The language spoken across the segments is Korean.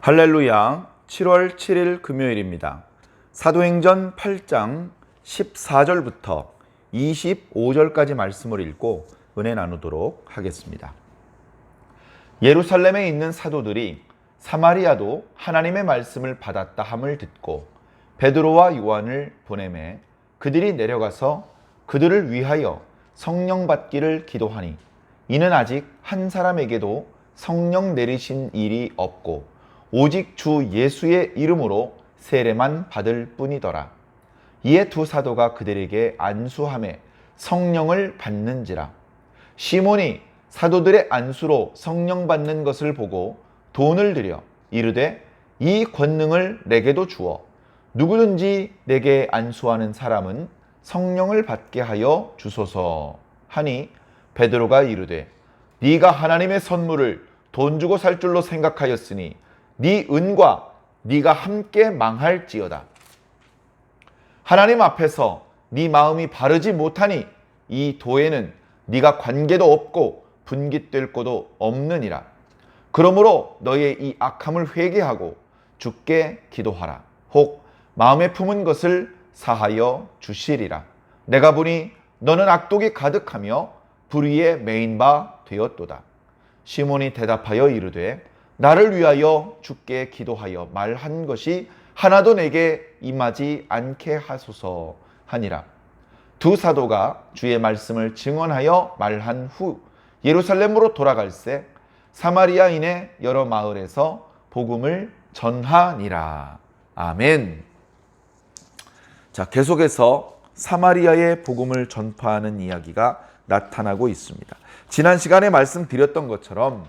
할렐루야. 7월 7일 금요일입니다. 사도행전 8장 14절부터 25절까지 말씀을 읽고 은혜 나누도록 하겠습니다. 예루살렘에 있는 사도들이 사마리아도 하나님의 말씀을 받았다 함을 듣고 베드로와 요한을 보내매 그들이 내려가서 그들을 위하여 성령 받기를 기도하니 이는 아직 한 사람에게도 성령 내리신 일이 없고 오직 주 예수의 이름으로 세례만 받을 뿐이더라. 이에 두 사도가 그들에게 안수하며 성령을 받는지라. 시몬이 사도들의 안수로 성령 받는 것을 보고 돈을 들여 이르되 이 권능을 내게도 주어 누구든지 내게 안수하는 사람은 성령을 받게 하여 주소서 하니 베드로가 이르되 네가 하나님의 선물을 돈 주고 살 줄로 생각하였으니 네 은과 네가 함께 망할지어다. 하나님 앞에서 네 마음이 바르지 못하니 이 도에는 네가 관계도 없고 분깃될 것도 없느니라. 그러므로 너의 이 악함을 회개하고 주께 기도하라. 혹 마음에 품은 것을 사하여 주시리라. 내가 보니 너는 악독이 가득하며 불의에 매인 바 되었도다. 시몬이 대답하여 이르되 나를 위하여 주께 기도하여 말한 것이 하나도 내게 임하지 않게 하소서 하니라. 두 사도가 주의 말씀을 증언하여 말한 후 예루살렘으로 돌아갈새 사마리아인의 여러 마을에서 복음을 전하니라. 아멘. 자, 계속해서 사마리아의 복음을 전파하는 이야기가 나타나고 있습니다. 지난 시간에 말씀드렸던 것처럼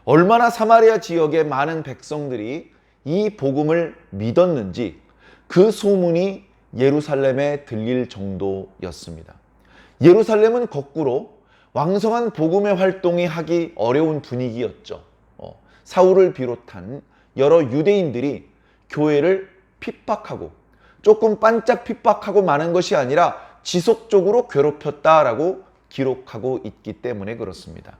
얼마나 사마리아 지역의 많은 백성들이 이 복음을 믿었는지 그 소문이 예루살렘에 들릴 정도였습니다. 예루살렘은 거꾸로 왕성한 복음의 활동이 하기 어려운 분위기였죠. 사울을 비롯한 여러 유대인들이 교회를 핍박하고 조금 반짝 핍박하고 마는 것이 아니라 지속적으로 괴롭혔다라고 기록하고 있기 때문에 그렇습니다.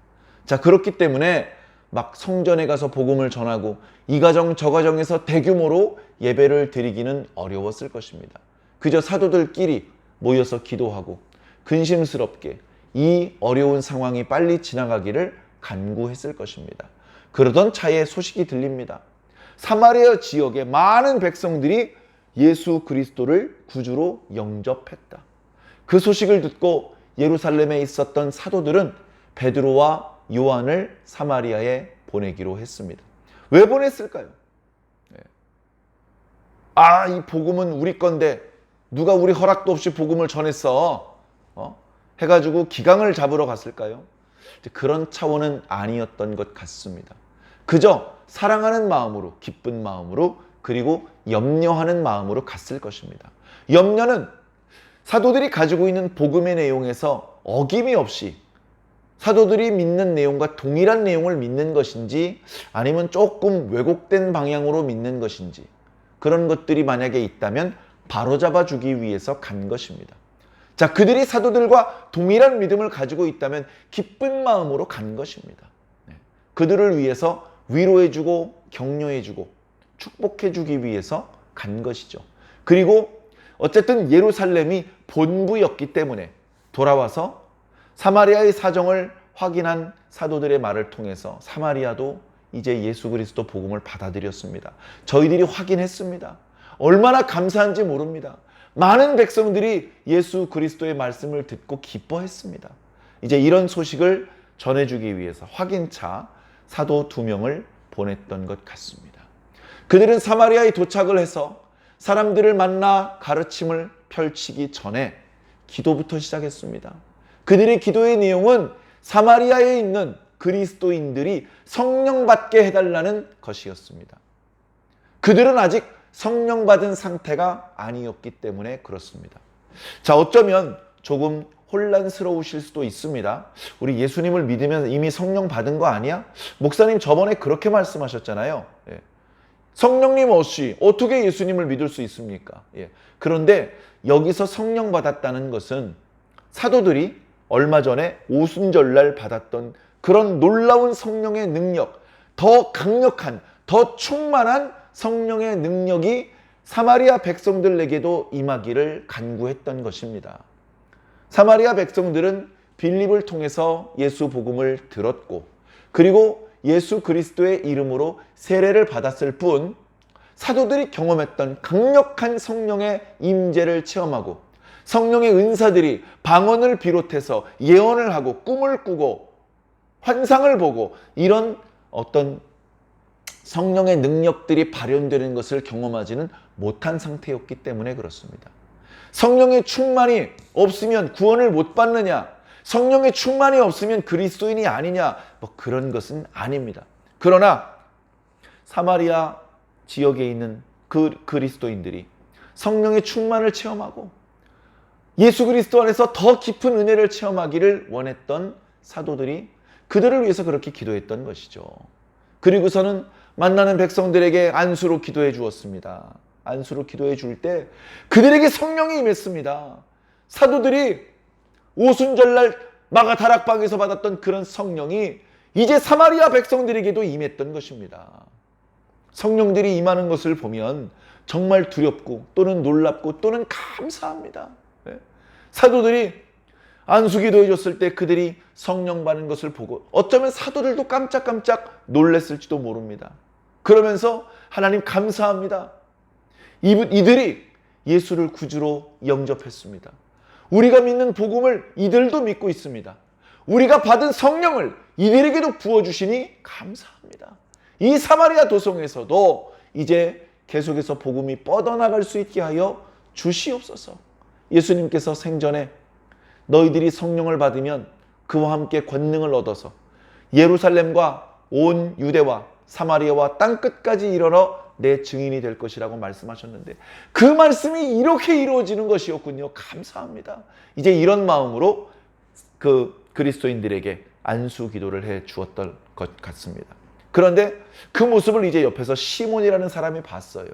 자, 그렇기 때문에 막 성전에 가서 복음을 전하고 이 가정 저 가정에서 대규모로 예배를 드리기는 어려웠을 것입니다. 그저 사도들끼리 모여서 기도하고 근심스럽게 이 어려운 상황이 빨리 지나가기를 간구했을 것입니다. 그러던 차에 소식이 들립니다. 사마리아 지역의 많은 백성들이 예수 그리스도를 구주로 영접했다. 그 소식을 듣고 예루살렘에 있었던 사도들은 베드로와 요한을 사마리아에 보내기로 했습니다. 왜 보냈을까요? 이 복음은 우리 건데 누가 우리 허락도 없이 복음을 전했어? 해가지고 기강을 잡으러 갔을까요? 그런 차원은 아니었던 것 같습니다. 그저 사랑하는 마음으로, 기쁜 마음으로, 그리고 염려하는 마음으로 갔을 것입니다. 염려는 사도들이 가지고 있는 복음의 내용에서 어김이 없이 사도들이 믿는 내용과 동일한 내용을 믿는 것인지 아니면 조금 왜곡된 방향으로 믿는 것인지 그런 것들이 만약에 있다면 바로잡아 주기 위해서 간 것입니다. 자, 그들이 사도들과 동일한 믿음을 가지고 있다면 기쁜 마음으로 간 것입니다. 그들을 위해서 위로해주고 격려해주고 축복해주기 위해서 간 것이죠. 그리고 어쨌든 예루살렘이 본부였기 때문에 돌아와서 사마리아의 사정을 확인한 사도들의 말을 통해서 사마리아도 이제 예수 그리스도 복음을 받아들였습니다. 저희들이 확인했습니다. 얼마나 감사한지 모릅니다. 많은 백성들이 예수 그리스도의 말씀을 듣고 기뻐했습니다. 이제 이런 소식을 전해주기 위해서 확인차 사도 2명을 보냈던 것 같습니다. 그들은 사마리아에 도착을 해서 사람들을 만나 가르침을 펼치기 전에 기도부터 시작했습니다. 그들의 기도의 내용은 사마리아에 있는 그리스도인들이 성령 받게 해달라는 것이었습니다. 그들은 아직 성령 받은 상태가 아니었기 때문에 그렇습니다. 자, 어쩌면 조금 혼란스러우실 수도 있습니다. 우리 예수님을 믿으면 이미 성령 받은 거 아니야? 목사님 저번에 그렇게 말씀하셨잖아요. 성령님 없이 어떻게 예수님을 믿을 수 있습니까? 그런데 여기서 성령 받았다는 것은 사도들이 얼마 전에 오순절날 받았던 그런 놀라운 성령의 능력, 더 강력한, 더 충만한 성령의 능력이 사마리아 백성들에게도 임하기를 간구했던 것입니다. 사마리아 백성들은 빌립을 통해서 예수 복음을 들었고, 그리고 예수 그리스도의 이름으로 세례를 받았을 뿐 사도들이 경험했던 강력한 성령의 임재를 체험하고, 성령의 은사들이 방언을 비롯해서 예언을 하고 꿈을 꾸고 환상을 보고 이런 어떤 성령의 능력들이 발현되는 것을 경험하지는 못한 상태였기 때문에 그렇습니다. 성령의 충만이 없으면 구원을 못 받느냐, 성령의 충만이 없으면 그리스도인이 아니냐, 뭐 그런 것은 아닙니다. 그러나 사마리아 지역에 있는 그 그리스도인들이 성령의 충만을 체험하고 예수 그리스도 안에서 더 깊은 은혜를 체험하기를 원했던 사도들이 그들을 위해서 그렇게 기도했던 것이죠. 그리고서는 만나는 백성들에게 안수로 기도해 주었습니다. 안수로 기도해 줄 때 그들에게 성령이 임했습니다. 사도들이 오순절날 마가 다락방에서 받았던 그런 성령이 이제 사마리아 백성들에게도 임했던 것입니다. 성령들이 임하는 것을 보면 정말 두렵고 또는 놀랍고 또는 감사합니다. 사도들이 안수기도 해줬을 때 그들이 성령 받는 것을 보고 어쩌면 사도들도 깜짝깜짝 놀랐을지도 모릅니다. 그러면서 하나님 감사합니다. 이들이 예수를 구주로 영접했습니다. 우리가 믿는 복음을 이들도 믿고 있습니다. 우리가 받은 성령을 이들에게도 부어주시니 감사합니다. 이 사마리아 도성에서도 이제 계속해서 복음이 뻗어나갈 수 있게 하여 주시옵소서. 예수님께서 생전에 너희들이 성령을 받으면 그와 함께 권능을 얻어서 예루살렘과 온 유대와 사마리아와 땅끝까지 이르러 내 증인이 될 것이라고 말씀하셨는데 그 말씀이 이렇게 이루어지는 것이었군요. 감사합니다. 이제 이런 마음으로 그 그리스도인들에게 안수 기도를 해 주었던 것 같습니다. 그런데 그 모습을 이제 옆에서 시몬이라는 사람이 봤어요.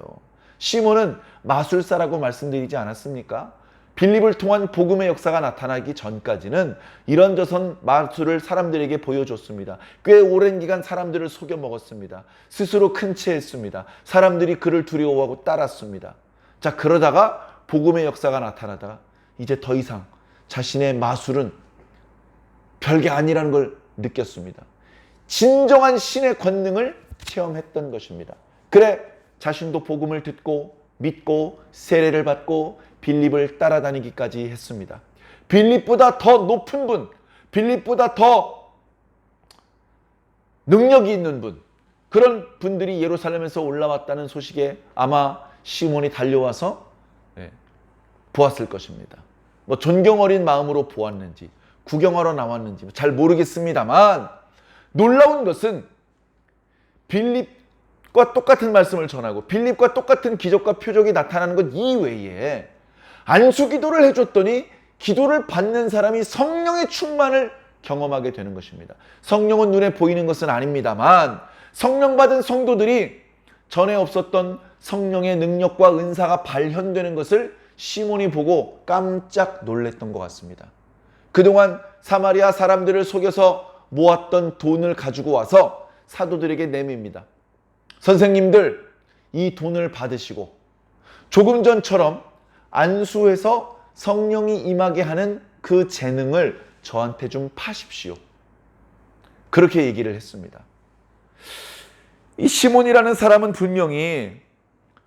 시몬은 마술사라고 말씀드리지 않았습니까? 빌립을 통한 복음의 역사가 나타나기 전까지는 이런저런 마술을 사람들에게 보여줬습니다. 꽤 오랜 기간 사람들을 속여 먹었습니다. 스스로 큰 체했습니다. 사람들이 그를 두려워하고 따랐습니다. 자, 그러다가 복음의 역사가 나타나다가 이제 더 이상 자신의 마술은 별게 아니라는 걸 느꼈습니다. 진정한 신의 권능을 체험했던 것입니다. 그래, 자신도 복음을 듣고 믿고 세례를 받고 빌립을 따라다니기까지 했습니다. 빌립보다 더 높은 분, 빌립보다 더 능력이 있는 분, 그런 분들이 예루살렘에서 올라왔다는 소식에 아마 시몬이 달려와서 보았을 것입니다. 뭐 존경 어린 마음으로 보았는지 구경하러 나왔는지 잘 모르겠습니다만 놀라운 것은 빌립과 똑같은 말씀을 전하고 빌립과 똑같은 기적과 표적이 나타나는 것 이외에 안수기도를 해줬더니 기도를 받는 사람이 성령의 충만을 경험하게 되는 것입니다. 성령은 눈에 보이는 것은 아닙니다만 성령 받은 성도들이 전에 없었던 성령의 능력과 은사가 발현되는 것을 시몬이 보고 깜짝 놀랐던 것 같습니다. 그동안 사마리아 사람들을 속여서 모았던 돈을 가지고 와서 사도들에게 내밉니다. 선생님들, 이 돈을 받으시고 조금 전처럼 안수해서 성령이 임하게 하는 그 재능을 저한테 좀 파십시오. 그렇게 얘기를 했습니다. 이 시몬이라는 사람은 분명히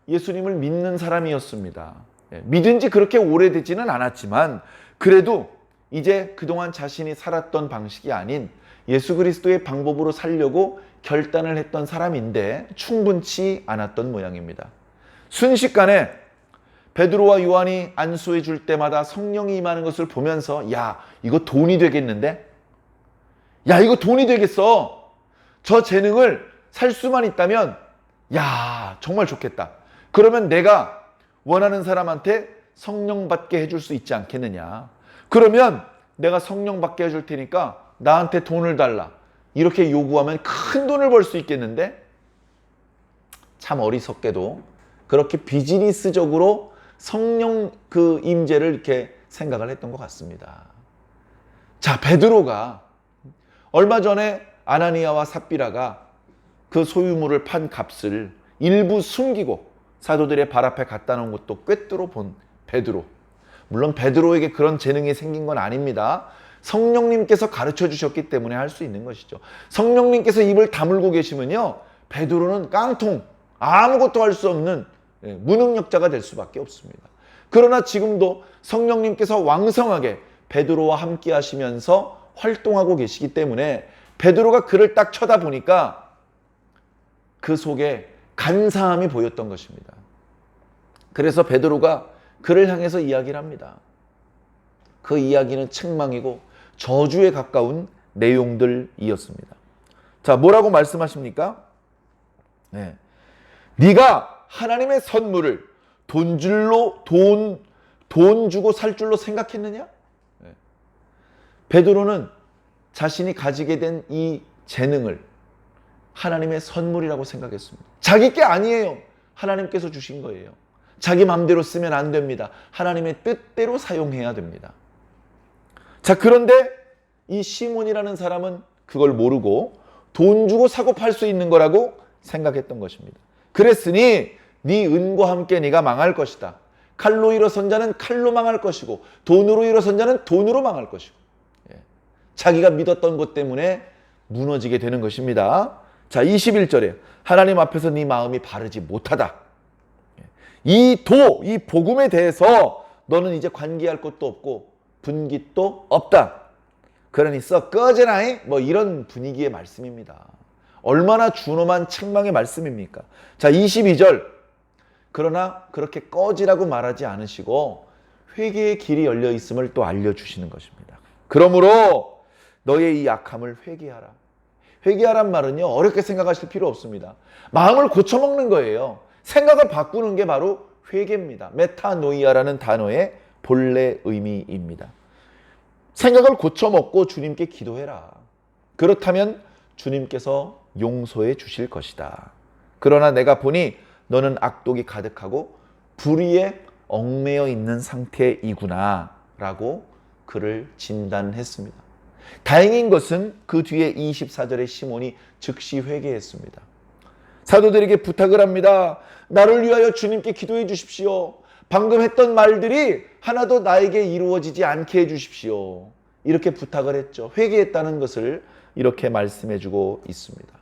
예수님을 믿는 사람이었습니다. 믿은 지 그렇게 오래되지는 않았지만 그래도 이제 그동안 자신이 살았던 방식이 아닌 예수 그리스도의 방법으로 살려고 결단을 했던 사람인데 충분치 않았던 모양입니다. 순식간에 베드로와 요한이 안수해 줄 때마다 성령이 임하는 것을 보면서 야, 이거 돈이 되겠는데? 야, 이거 돈이 되겠어. 저 재능을 살 수만 있다면 야, 정말 좋겠다. 그러면 내가 원하는 사람한테 성령 받게 해줄 수 있지 않겠느냐. 그러면 내가 성령 받게 해줄 테니까 나한테 돈을 달라. 이렇게 요구하면 큰 돈을 벌 수 있겠는데? 참 어리석게도 그렇게 비즈니스적으로 성령 그 임재를 이렇게 생각을 했던 것 같습니다. 자, 베드로가 얼마 전에 아나니아와 삽비라가 그 소유물을 판 값을 일부 숨기고 사도들의 발 앞에 갖다 놓은 것도 꿰뚫어 본 베드로. 물론 베드로에게 그런 재능이 생긴 건 아닙니다. 성령님께서 가르쳐 주셨기 때문에 할 수 있는 것이죠. 성령님께서 입을 다물고 계시면요, 베드로는 깡통, 아무것도 할 수 없는 무능력자가 될 수밖에 없습니다. 그러나 지금도 성령님께서 왕성하게 베드로와 함께 하시면서 활동하고 계시기 때문에 베드로가 그를 딱 쳐다보니까 그 속에 간사함이 보였던 것입니다. 그래서 베드로가 그를 향해서 이야기를 합니다. 그 이야기는 책망이고 저주에 가까운 내용들이었습니다. 자, 뭐라고 말씀하십니까? 네가 하나님의 선물을 돈 주고 살 줄로 생각했느냐? 베드로는 자신이 가지게 된 이 재능을 하나님의 선물이라고 생각했습니다. 자기 게 아니에요. 하나님께서 주신 거예요. 자기 마음대로 쓰면 안 됩니다. 하나님의 뜻대로 사용해야 됩니다. 자, 그런데 이 시몬이라는 사람은 그걸 모르고 돈 주고 사고 팔 수 있는 거라고 생각했던 것입니다. 그랬으니 네 은과 함께 네가 망할 것이다. 칼로 일어선 자는 칼로 망할 것이고 돈으로 일어선 자는 돈으로 망할 것이고, 자기가 믿었던 것 때문에 무너지게 되는 것입니다. 자, 21절에 하나님 앞에서 네 마음이 바르지 못하다. 이 복음에 대해서 너는 이제 관계할 것도 없고 분깃도 없다. 그러니 써 꺼져라이, 뭐 이런 분위기의 말씀입니다. 얼마나 준엄한 책망의 말씀입니까? 자, 22절. 그러나 그렇게 꺼지라고 말하지 않으시고 회개의 길이 열려 있음을 또 알려주시는 것입니다. 그러므로 너의 이 약함을 회개하라. 회개하란 말은요, 어렵게 생각하실 필요 없습니다. 마음을 고쳐먹는 거예요. 생각을 바꾸는 게 바로 회개입니다. 메타노이아라는 단어의 본래 의미입니다. 생각을 고쳐먹고 주님께 기도해라. 그렇다면 주님께서 용서해 주실 것이다. 그러나 내가 보니 너는 악독이 가득하고 불의에 얽매여 있는 상태이구나 라고 그를 진단했습니다. 다행인 것은 그 뒤에 24절에 시몬이 즉시 회개했습니다. 사도들에게 부탁을 합니다. 나를 위하여 주님께 기도해 주십시오. 방금 했던 말들이 하나도 나에게 이루어지지 않게 해주십시오. 이렇게 부탁을 했죠. 회개했다는 것을 이렇게 말씀해 주고 있습니다.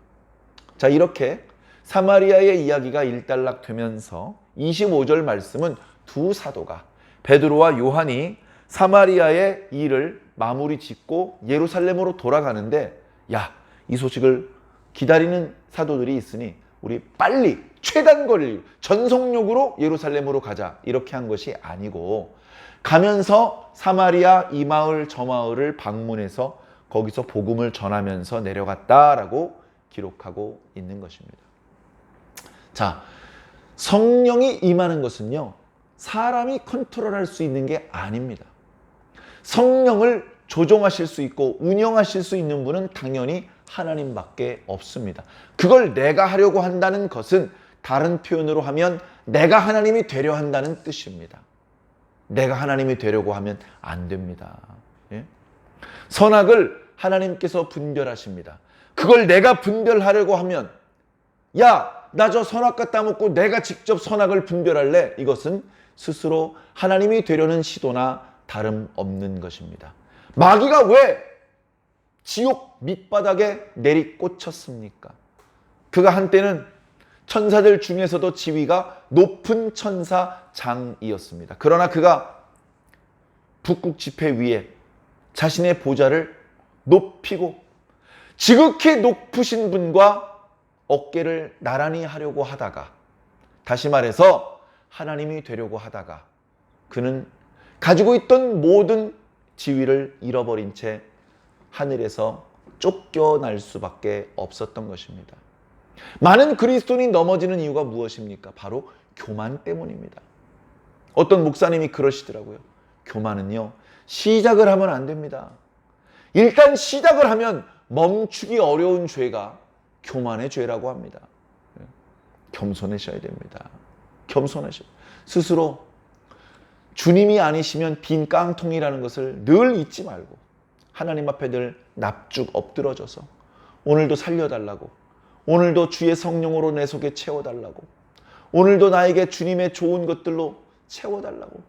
자, 이렇게 사마리아의 이야기가 일단락되면서 25절 말씀은 두 사도가, 베드로와 요한이 사마리아의 일을 마무리 짓고 예루살렘으로 돌아가는데, 야, 이 소식을 기다리는 사도들이 있으니 우리 빨리 최단 거리 전속력으로 예루살렘으로 가자, 이렇게 한 것이 아니고 가면서 사마리아 이 마을 저 마을을 방문해서 거기서 복음을 전하면서 내려갔다라고 기록하고 있는 것입니다. 자, 성령이 임하는 것은요, 사람이 컨트롤할 수 있는 게 아닙니다. 성령을 조종하실 수 있고 운영하실 수 있는 분은 당연히 하나님밖에 없습니다. 그걸 내가 하려고 한다는 것은 다른 표현으로 하면 내가 하나님이 되려 한다는 뜻입니다. 내가 하나님이 되려고 하면 안 됩니다. 예? 선악을 하나님께서 분별하십니다. 그걸 내가 분별하려고 하면, 야, 나 저 선악 따먹고 내가 직접 선악을 분별할래? 이것은 스스로 하나님이 되려는 시도나 다름없는 것입니다. 마귀가 왜 지옥 밑바닥에 내리꽂혔습니까? 그가 한때는 천사들 중에서도 지위가 높은 천사장이었습니다. 그러나 그가 북극 지폐 위에 자신의 보좌를 높이고 지극히 높으신 분과 어깨를 나란히 하려고 하다가, 다시 말해서 하나님이 되려고 하다가 그는 가지고 있던 모든 지위를 잃어버린 채 하늘에서 쫓겨날 수밖에 없었던 것입니다. 많은 그리스도인이 넘어지는 이유가 무엇입니까? 바로 교만 때문입니다. 어떤 목사님이 그러시더라고요. 교만은요, 시작을 하면 안 됩니다. 일단 시작을 하면 멈추기 어려운 죄가 교만의 죄라고 합니다. 겸손하셔야 됩니다. 겸손하셔야 돼요. 스스로 주님이 아니시면 빈 깡통이라는 것을 늘 잊지 말고 하나님 앞에 늘 납죽 엎드러져서 오늘도 살려달라고, 오늘도 주의 성령으로 내 속에 채워달라고, 오늘도 나에게 주님의 좋은 것들로 채워달라고,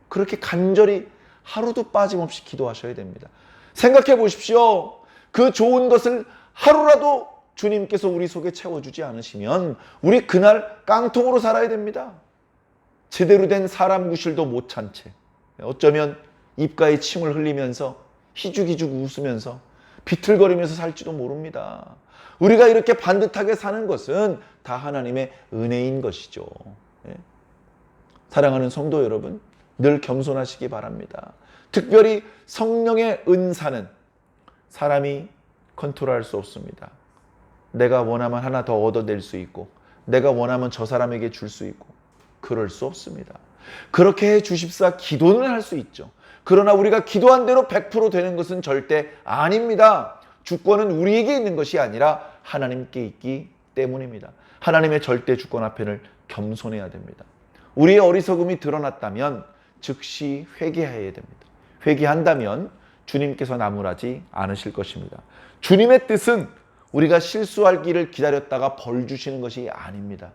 그렇게 간절히 하루도 빠짐없이 기도하셔야 됩니다. 생각해 보십시오. 그 좋은 것을 하루라도 주님께서 우리 속에 채워주지 않으시면 우리 그날 깡통으로 살아야 됩니다. 제대로 된 사람 구실도 못 찬 채, 어쩌면 입가에 침을 흘리면서 희죽희죽 웃으면서 비틀거리면서 살지도 모릅니다. 우리가 이렇게 반듯하게 사는 것은 다 하나님의 은혜인 것이죠. 사랑하는 성도 여러분, 늘 겸손하시기 바랍니다. 특별히 성령의 은사는 사람이 컨트롤할 수 없습니다. 내가 원하면 하나 더 얻어낼 수 있고, 내가 원하면 저 사람에게 줄 수 있고, 그럴 수 없습니다. 그렇게 해 주십사 기도는 할 수 있죠. 그러나 우리가 기도한 대로 100% 되는 것은 절대 아닙니다. 주권은 우리에게 있는 것이 아니라 하나님께 있기 때문입니다. 하나님의 절대 주권 앞에는 겸손해야 됩니다. 우리의 어리석음이 드러났다면 즉시 회개해야 됩니다. 회개한다면 주님께서 나무라지 않으실 것입니다. 주님의 뜻은 우리가 실수할 길을 기다렸다가 벌 주시는 것이 아닙니다.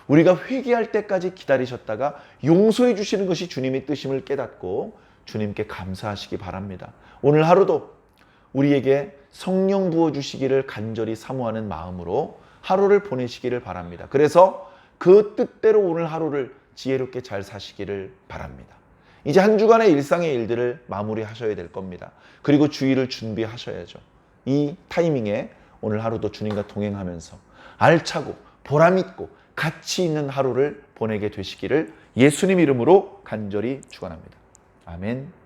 우리가 회개할 때까지 기다리셨다가 용서해 주시는 것이 주님의 뜻임을 깨닫고 주님께 감사하시기 바랍니다. 오늘 하루도 우리에게 성령 부어주시기를 간절히 사모하는 마음으로 하루를 보내시기를 바랍니다. 그래서 그 뜻대로 오늘 하루를 지혜롭게 잘 사시기를 바랍니다. 이제 한 주간의 일상의 일들을 마무리하셔야 될 겁니다. 그리고 주일을 준비하셔야죠. 이 타이밍에 오늘 하루도 주님과 동행하면서 알차고 보람있고 가치 있는 하루를 보내게 되시기를 예수님 이름으로 간절히 축원합니다. 아멘.